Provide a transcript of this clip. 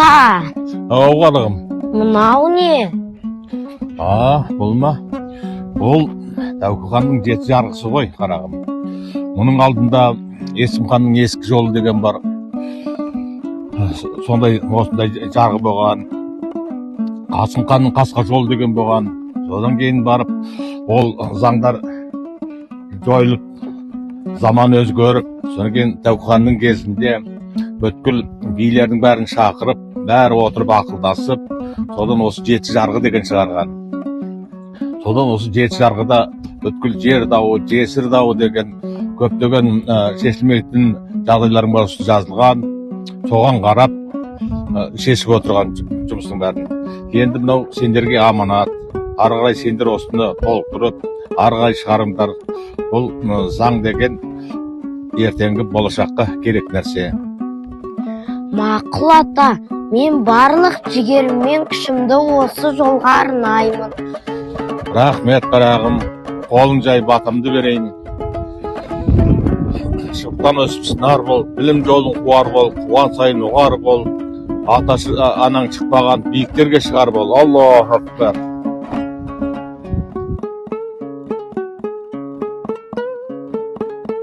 Ата, Қарағым. мынау не? Бұл ма? Бұл Тәуке ханның 7 жарғысы ғой, қарағым. Мұның алдында Есім ханның ескі жолы деген бар. Осындай жарғы болған. Қасым ханның қасқа жолы деген болған. Содан кейін барып, ол заңдар жойылып, заман өзгеріп, содан кейін Тәуке ханның кезінде бүткіл билердің бәрін шақырып, бәрі отырып ақылдасып, содан осы 7 жарғы деген шығарған. Содан осы 7 жарғыда бүткіл жер дауы, жесір дауы деген көптеген шешілмейтін жағдайлардың бәрі жазылған. Соған қарап шешіп отырған жұмыстың бәрін. Енді мынау сендерге аманат. Ары қарай сендер осыны толықтырып, ары қарай шығарыңдар. Бұл заң деген ертеңгі болашаққа керек нәрсе. Мақұл ата, мен барлық жігеріммен күшімді осы жолға арнаймын. Рахмет қарағым, қолың жай батамды берейін. Шықтан өсіп сынар бол, білім жолын қуар бол, қуан сайын ұғар бол, анаң шықпаған биіктерге шығар бол. Аллаху акбар.